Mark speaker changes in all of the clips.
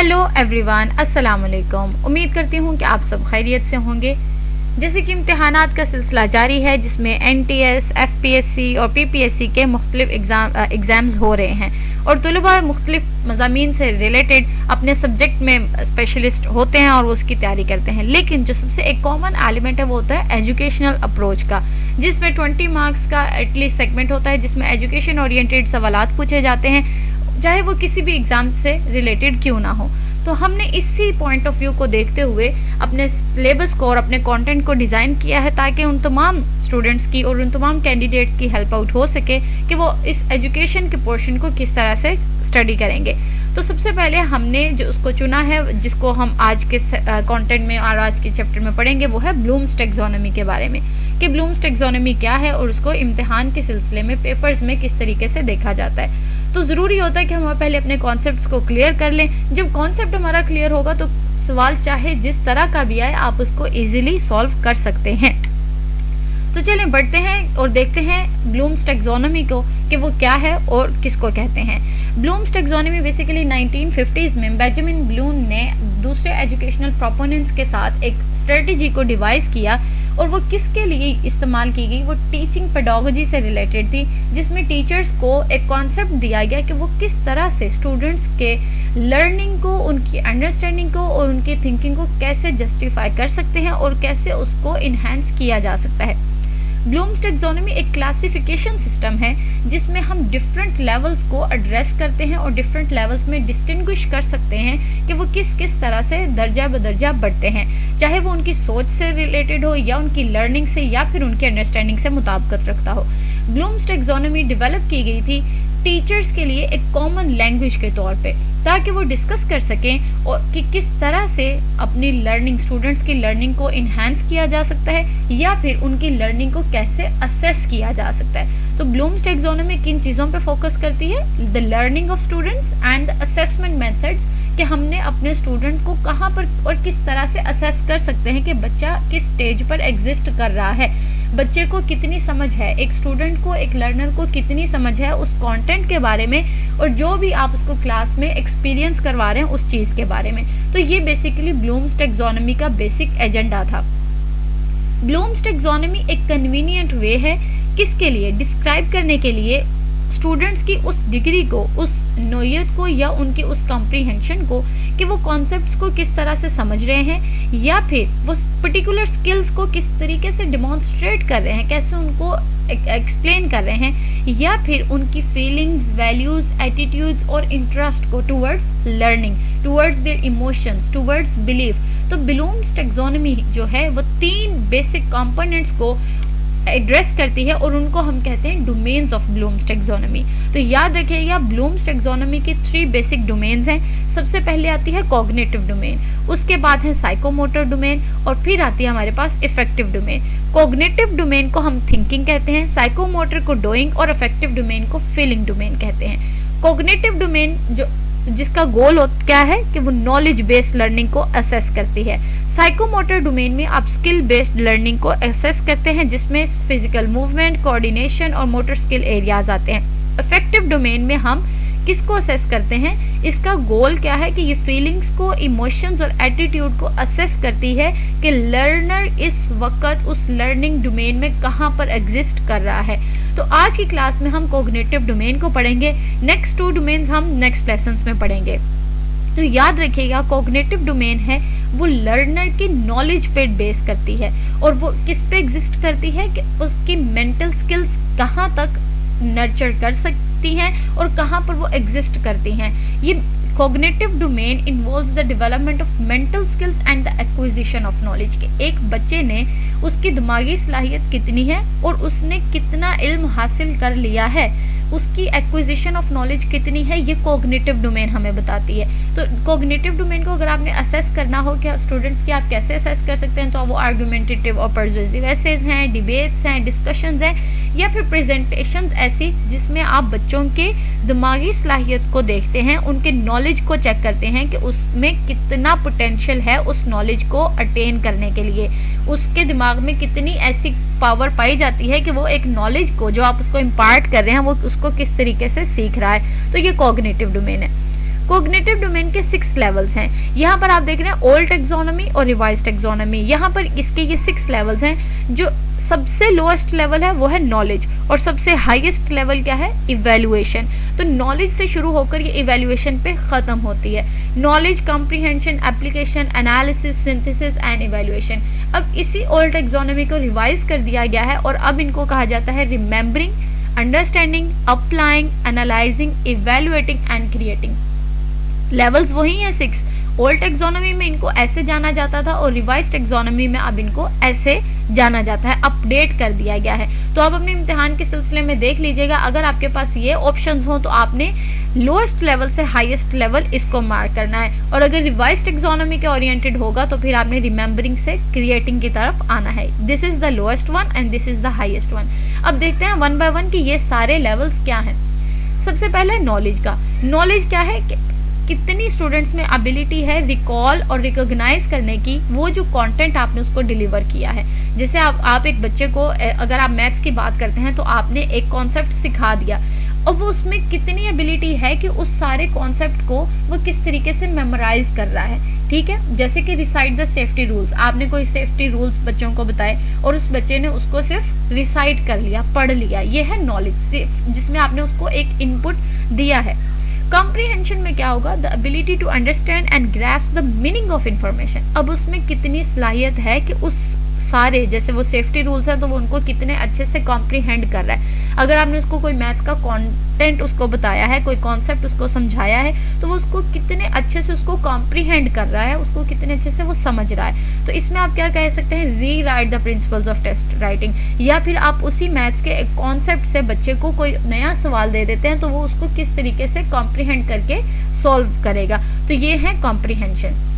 Speaker 1: Hello everyone, अस्सलाम वालेकुम। उम्मीद करती हूँ कि आप सब खैरियत से होंगे। जैसे कि इम्तिहानात का सिलसिला जारी है, जिसमें NTS, FPSC और PPSC के मुख्तलिफ एग्ज़ाम्स हो रहे हैं और तलबा मुख्तलिफ मज़ामीन से रिलेटेड अपने सब्जेक्ट में स्पेशलिस्ट होते हैं और वो उसकी तैयारी करते हैं। लेकिन जो सबसे एक कॉमन एलिमेंट है वो होता है एजुकेशनल अप्रोच का, जिसमें 20 मार्क्स का एटलीस्ट सेगमेंट होता है, जिसमें एजुकेशन ओरिएंटेड सवालात पूछे जाते हैं, चाहे वो किसी भी एग्ज़ाम से रिलेटेड क्यों ना हो। तो हमने इसी पॉइंट ऑफ व्यू को देखते हुए अपने सिलेबस को और अपने कंटेंट को डिज़ाइन किया है ताकि उन तमाम स्टूडेंट्स की और उन तमाम कैंडिडेट्स की हेल्प आउट हो सके कि वो इस एजुकेशन के पोर्शन को किस तरह से स्टडी करेंगे। तो सबसे पहले हमने जो उसको चुना है, जिसको हम आज के कंटेंट में और आज के चैप्टर में पढ़ेंगे, वो है ब्लूम्स टैक्सोनॉमी के बारे में कि ब्लूम्स टैक्सोनॉमी क्या है और उसको इम्तिहान के सिलसिले में पेपर्स में किस तरीके से देखा जाता है। तो ज़रूरी होता है कि हम पहले अपने कॉन्सेप्ट्स को क्लियर कर लें। जब कॉन्सेप्ट हमारा क्लियर होगा तो सवाल चाहे जिस तरह का भी आए आप उसको इजीली सॉल्व कर सकते हैं। तो चलें बढ़ते हैं और देखते हैं ब्लूम्स टैक्सोनॉमी को कि वो क्या है और किसको कहते हैं। ब्लूम्स टैक्सोनॉमी बेसिकली 1950s में बेंजामिन ब्लूम ने दूसरे एजुकेशनल प्रोपोनेंट्स के साथ एक स्ट्रेटजी को डिवाइस किया और वो किसके लिए इस्तेमाल की गई, वो टीचिंग पेडागोजी से रिलेटेड थी, जिसमें टीचर्स को एक कॉन्सेप्ट दिया गया कि वो किस तरह से स्टूडेंट्स के लर्निंग को, उनकी अंडरस्टैंडिंग को और उनकी थिंकिंग को कैसे जस्टिफाई कर सकते हैं और कैसे उसको इन्हेंस किया जा सकता है। ब्लूम्स टैक्सोनॉमी एक क्लासिफिकेशन सिस्टम है जिसमें हम डिफरेंट लेवल्स को एड्रेस करते हैं और डिफरेंट लेवल्स में डिस्टिंग्विश कर सकते हैं कि वो किस किस तरह से दर्जा बदर्जा बढ़ते हैं, चाहे वो उनकी सोच से रिलेटेड हो या उनकी लर्निंग से या फिर उनकी अंडरस्टैंडिंग से मुताबिकत रखता हो। ब्लूम्स टैक्सोनॉमी डेवलप की गई थी टीचर्स के लिए एक कॉमन लैंग्वेज के तौर पे, ताकि वो डिस्कस कर सकें और कि किस तरह से अपनी लर्निंग, स्टूडेंट्स की लर्निंग को इन्हांस किया जा सकता है या फिर उनकी लर्निंग को कैसे असेस किया जा सकता है। तो ब्लूम्स टैक्सोनॉमी किन चीज़ों पे फोकस करती है? The learning of students and the assessment methods, कि हमने अपने स्टूडेंट को कहाँ पर और किस तरह से असेस कर सकते हैं कि बच्चा किस स्टेज पर एग्जिस्ट कर रहा है, बच्चे को कितनी समझ है, एक स्टूडेंट को, एक लर्नर को कितनी समझ है उस कंटेंट के बारे में और जो भी आप उसको क्लास में एक्सपीरियंस करवा रहे हैं उस चीज़ के बारे में। तो ये बेसिकली ब्लूम्स टैक्सोनॉमी का बेसिक एजेंडा था। ब्लूम्स टैक्सोनॉमी एक कन्वीनियंट वे है किसके लिए? डिस्क्राइब करने के लिए स्टूडेंट्स की उस डिग्री को, उस नोयत को या उनकी उस कॉम्प्रीहेंशन को कि वो कॉन्सेप्ट्स को किस तरह से समझ रहे हैं या फिर वो पर्टिकुलर स्किल्स को किस तरीके से डिमॉन्स्ट्रेट कर रहे हैं, कैसे उनको एक्सप्लेन कर रहे हैं, या फिर उनकी फीलिंग्स, वैल्यूज़, एटीट्यूड्स और इंटरेस्ट को towards learning, towards their emotions, towards belief. तो ब्लूम्स टैक्सोनॉमी जो है वो 3 बेसिक कंपोनेंट्स को एड्रेस करती है और उनको हम कहते हैं डोमेन्स ऑफ ब्लूम्स टैक्सोनॉमी। तो याद रखिएगा ब्लूम्स टैक्सोनॉमी के 3 बेसिक डोमेन्स हैं। सबसे पहले आती है कॉग्निटिव डोमेन, उसके बाद है साइकोमोटर डोमेन और फिर आती है हमारे पास इफेक्टिव डोमेन। कॉग्निटिव डोमेन को हम थिंकिंग कहते हैं, साइकोमोटर को डूइंग और इफेक्टिव डोमेन को फीलिंग डोमेन कहते हैं। कॉग्निटिव डोमेन जिसका गोल क्या है कि वो नॉलेज बेस्ड लर्निंग को असेस करती है। साइकोमोटर डोमेन में आप स्किल बेस्ड लर्निंग को असेस करते हैं, जिसमें फिजिकल मूवमेंट, कोऑर्डिनेशन और मोटर स्किल एरियाज आते हैं। इफेक्टिव डोमेन में हम किसको असेस करते हैं? इसका गोल क्या है कि ये फीलिंग्स को, इमोशंस और एटीट्यूड को असेस करती है कि लर्नर इस वक्त उस लर्निंग डोमेन में कहाँ पर एग्जिस्ट कर रहा है। तो आज की क्लास में हम कॉग्निटिव डोमेन को पढ़ेंगे, नेक्स्ट 2 डोमेन्स हम नेक्स्ट लेसन्स में पढ़ेंगे। तो याद रखिएगा कॉग्निटिव डोमेन है वो लर्नर की नॉलेज पे बेस करती है और वो किस पे एग्जिस्ट करती है कि उसकी मेंटल स्किल्स कहाँ तक नर्चर कर सकती हैं और कहाँ पर वो एग्जिस्ट करती हैं। ये cognitive domain involves the development of mental skills and the acquisition of knowledge, के एक बच्चे ने उसकी दिमागी सलाहियत कितनी है और उसने कितना इल्म हासिल कर लिया है, उसकी एक्विजिशन ऑफ नॉलेज कितनी है, ये कॉग्निटिव डोमेन हमें बताती है। तो कॉग्निटिव डोमेन को अगर आपने असेस करना हो कि स्टूडेंट्स की आप कैसे असेस कर सकते हैं, तो वो आर्गुमेंटेटिव और पर्सुएसिव एसेज हैं, डिबेट्स हैं, डिस्कशंस हैं या फिर प्रेजेंटेशंस ऐसी जिसमें आप बच्चों के दिमागी सलाहियत को देखते हैं, उनके नॉलेज को चेक करते हैं कि उसमें कितना पोटेंशियल है उस नॉलेज को अटेन करने के लिए, उसके दिमाग में कितनी ऐसी पावर पाई जाती है कि वो एक नॉलेज को जो आप उसको इम्पार्ट कर रहे हैं वो उसको किस तरीके से सीख रहा है। तो ये कॉग्निटिव डोमेन है। कोग्निटिव डोमेन के 6 लेवल्स हैं। यहाँ पर आप देख रहे हैं ओल्ड टेक्सोनोमी और रिवाइज टेक्सोनोमी। यहाँ पर इसके ये 6 लेवल्स हैं। जो सबसे लोएस्ट लेवल है वो है नॉलेज, और सबसे हाईएस्ट लेवल क्या है, इवैल्यूएशन। तो नॉलेज से शुरू होकर ये इवैल्यूएशन पे ख़त्म होती है। Knowledge, comprehension, application, analysis, synthesis and evaluation. अब इसी ओल्ड टेक्सोनोमी को रिवाइज कर दिया गया है और अब इनको कहा जाता है remembering, understanding, applying, analysing, evaluating and creating. Levels वही हैं 6। ओल्ड टेक्सोनोमी में इनको ऐसे जाना जाता था और रिवाइज टेक्सोनोमी में अब इनको ऐसे जाना जाता है, अपडेट कर दिया गया है। तो आप अपने इम्तिहान के सिलसिले में देख लीजिएगा, अगर आपके पास ये ऑप्शंस हो तो आपने लोएस्ट लेवल से हाईएस्ट लेवल इसको मार्क करना है, और अगर रिवाइज टेक्सोनोमी के ओरिएंटेड होगा तो फिर आपने रिमेंबरिंग से क्रिएटिंग की तरफ आना है। This is the lowest one and this is the highest one. अब देखते हैं वन बाय वन कि ये सारे लेवल्स क्या हैं। सबसे पहले नॉलेज का। नॉलेज क्या है, कितनी स्टूडेंट्स में एबिलिटी है रिकॉल और रिकॉग्नाइज करने की, वो जो कंटेंट आपने उसको डिलीवर किया है। जैसे आप एक बच्चे को, अगर आप मैथ्स की बात करते हैं तो आपने एक कॉन्सेप्ट सिखा दिया, और वो उसमें कितनी एबिलिटी है कि उस सारे कॉन्सेप्ट को वो किस तरीके से मेमोराइज कर रहा है। ठीक है, जैसे कि रिसाइट द सेफ्टी रूल्स, आपने कोई सेफ्टी रूल्स बच्चों को बताए और उस बच्चे ने उसको सिर्फ रिसाइट कर लिया, पढ़ लिया, ये है नॉलेज, जिसमें आपने उसको एक इनपुट दिया है। कॉम्प्रिहेंशन में क्या होगा, the ability to understand and grasp the meaning of information. अब उसमें कितनी सलाहियत है कि उस सारे, जैसे वो सेफ्टी रूल्स हैं तो वो उनको कितने अच्छे से कॉम्प्रिहेंड कर रहा है। अगर आपने उसको कोई मैथ्स का कंटेंट उसको बताया है, कोई कॉन्सेप्ट उसको समझाया है, तो वो उसको कितने अच्छे से उसको कॉम्प्रिहेंड कर रहा है, उसको कितने अच्छे से वो समझ रहा है। तो इसमें आप क्या कह सकते हैं, rewrite the principles of test writing. या फिर आप उसी मैथ्स के एक कॉन्सेप्ट से बच्चे को कोई नया सवाल दे देते हैं तो वो उसको किस तरीके से कॉम्प्रिहेंड करके सॉल्व करेगा। तो ये है कॉम्प्रिहेंशन।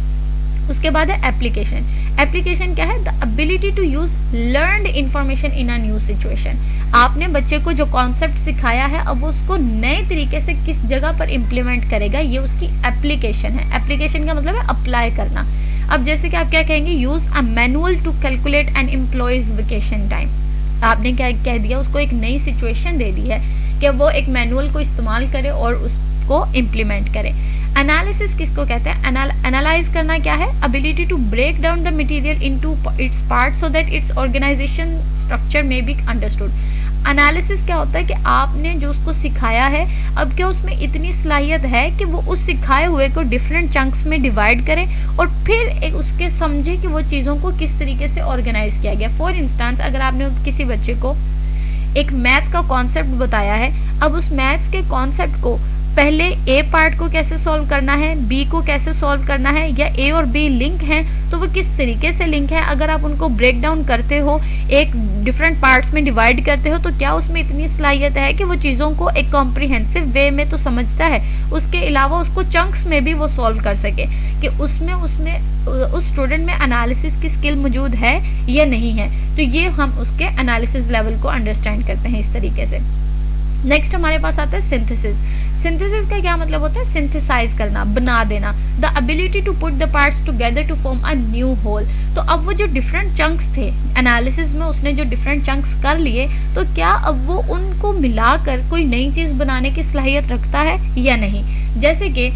Speaker 1: उसके बाद है एप्लीकेशन। एप्लीकेशन क्या है, the ability to use learned information in a new situation. आपने बच्चे को जो कॉन्सेप्ट सिखाया है, अब वो उसको नए तरीके से किस जगह पर इम्प्लीमेंट करेगा, ये उसकी एप्लीकेशन है। एप्लीकेशन का मतलब है अप्लाई करना। अब जैसे कि आप क्या कहेंगे, use a manual to calculate an employee's vacation time. आपने क्या कह दिया, उसको एक नई सिचुएशन दे दी है कि वो एक मैनुअल को इस्तेमाल करे और उसको इम्प्लीमेंट करे। एनालिसिस किसको कहते हैं, एनालाइज करना क्या है, ability to break down the material into its part so that its organisation structure may be understood. Analysis क्या होता है कि आपने जो उसको सिखाया है, अब क्या उसमें इतनी सलाहियत है कि वो उस सिखाए हुए को डिफरेंट चंक्स में डिवाइड करे और फिर एक उसके समझे कि वो चीज़ों को किस तरीके से ऑर्गेनाइज किया गया। फॉर इंस्टेंस, अगर आपने किसी बच्चे को एक मैथ्स का कॉन्सेप्ट बताया है, अब उस मैथ्स के कॉन्सेप्ट को पहले ए पार्ट को कैसे सॉल्व करना है, बी को कैसे सॉल्व करना है, या ए और बी लिंक हैं तो वो किस तरीके से लिंक है, अगर आप उनको ब्रेक डाउन करते हो, एक डिफरेंट पार्ट्स में डिवाइड करते हो, तो क्या उसमें इतनी सलाहियत है कि वो चीज़ों को एक कॉम्प्रिहेंसिव वे में तो समझता है, उसके अलावा उसको चंक्स में भी वो सॉल्व कर सके, कि उसमें उस स्टूडेंट में एनालिसिस की स्किल मौजूद है या नहीं है। तो ये हम उसके एनालिसिस लेवल को अंडरस्टैंड करते हैं इस तरीके से। नेक्स्ट हमारे पास आता है सिंथेसिस। सिंथेसिस का क्या मतलब होता है, सिंथेसाइज करना, बना देना। The ability to put the parts together to form a new whole. तो अब वो जो डिफरेंट चंक्स थे एनालिसिस में, उसने जो डिफरेंट चंक्स कर लिए, तो क्या अब वो उनको मिलाकर कोई नई चीज़ बनाने की सलाहियत रखता है या नहीं। जैसे कि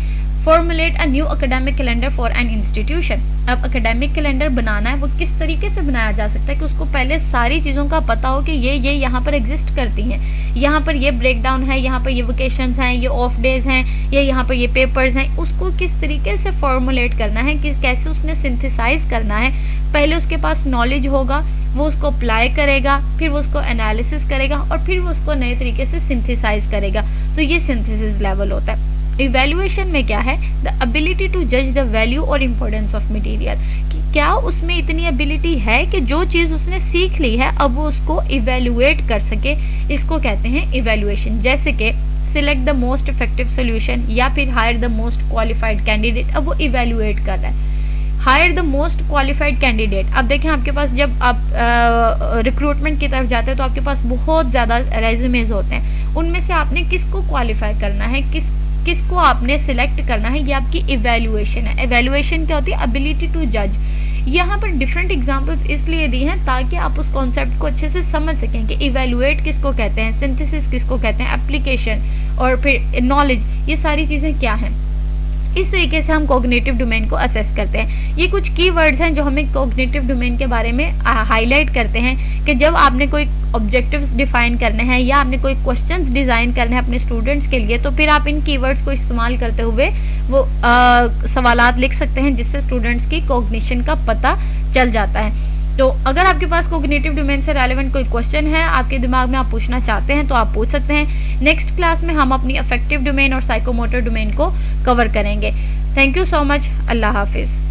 Speaker 1: formulate a new academic calendar for an institution. अब एकेडमिक कैलेंडर बनाना है, वो किस तरीके से बनाया जा सकता है कि उसको पहले सारी चीज़ों का पता हो कि ये यहाँ पर एग्जिस्ट करती हैं, यहाँ पर ये ब्रेक डाउन है, यहाँ पर ये वेकेशंस हैं, ये ऑफ डेज हैं, या यहाँ पर ये पेपर्स हैं। उसको किस तरीके से फॉर्मुलेट करना है, कि कैसे उसने सिंथेसाइज करना है। पहले उसके पास नॉलेज होगा, वो उसको अप्लाई करेगा, फिर वो उसको एनालिसिस करेगा और फिर वो उसको नए तरीके से सिंथेसाइज करेगा। तो ये सिंथेसिस लेवल होता है। इवैल्यूएशन में क्या है, द एबिलिटी टू जज द वैल्यू और इम्पोर्टेंस ऑफ मटेरियल, कि क्या उसमें इतनी एबिलिटी है कि जो चीज़ उसने सीख ली है अब वो उसको इवैल्यूएट कर सके, इसको कहते हैं इवैल्यूएशन। जैसे कि select the most effective solution या फिर hire the most qualified candidate, अब वो इवैल्यूएट कर रहा है। Hire the most qualified candidate, अब देखें आपके पास जब आप रिक्रूटमेंट की तरफ जाते हैं तो आपके पास बहुत ज़्यादा रेज्यूमेज होते हैं, उनमें से आपने किसको क्वालिफाई करना है, किसको आपने सिलेक्ट करना है, ये आपकी इवैल्यूएशन है। इवैल्यूएशन क्या होती है, एबिलिटी टू जज। यहाँ पर डिफरेंट एग्जांपल्स इसलिए दी हैं ताकि आप उस कॉन्सेप्ट को अच्छे से समझ सकें कि इवैल्यूएट किसको कहते हैं, सिंथेसिस किसको कहते हैं, एप्लीकेशन और फिर नॉलेज, ये सारी चीज़ें क्या हैं। इस तरीके से हम कॉग्निटिव डोमेन को असेस करते हैं। ये कुछ कीवर्ड्स हैं जो हमें कॉग्निटिव डोमेन के बारे में हाईलाइट करते हैं कि जब आपने कोई ऑब्जेक्टिव्स डिफाइन करने हैं या आपने कोई क्वेश्चंस डिज़ाइन करने हैं अपने स्टूडेंट्स के लिए, तो फिर आप इन कीवर्ड्स को इस्तेमाल करते हुए वो सवालात लिख सकते हैं जिससे स्टूडेंट्स की कॉग्निशन का पता चल जाता है। तो अगर आपके पास कॉग्निटिव डोमेन से रेलेवेंट कोई क्वेश्चन है आपके दिमाग में, आप पूछना चाहते हैं, तो आप पूछ सकते हैं। नेक्स्ट क्लास में हम अपनी अफेक्टिव डोमेन और साइकोमोटर डोमेन को कवर करेंगे। Thank you so much. अल्लाह हाफिज़।